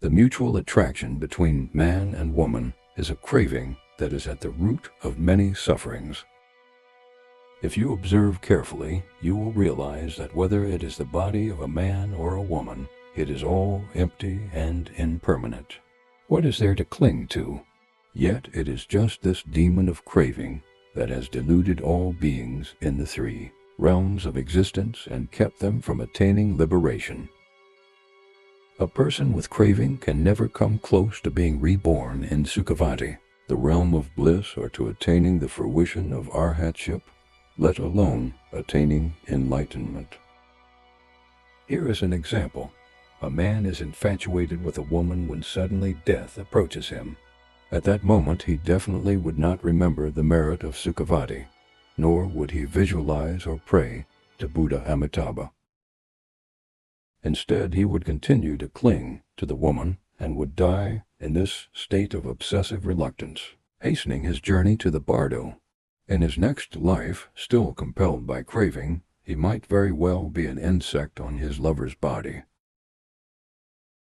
The mutual attraction between man and woman is a craving that is at the root of many sufferings. If you observe carefully, you will realize that whether it is the body of a man or a woman, it is all empty and impermanent. What is there to cling to? Yet it is just this demon of craving that has deluded all beings in the three realms of existence and kept them from attaining liberation. A person with craving can never come close to being reborn in Sukavati, the realm of bliss, or to attaining the fruition of arhatship, let alone attaining enlightenment. Here is an example. A man is infatuated with a woman when suddenly death approaches him. At that moment, he definitely would not remember the merit of Sukavati, nor would he visualize or pray to Buddha Amitabha. Instead, he would continue to cling to the woman and would die in this state of obsessive reluctance, hastening his journey to the bardo. In his next life, still compelled by craving, he might very well be an insect on his lover's body.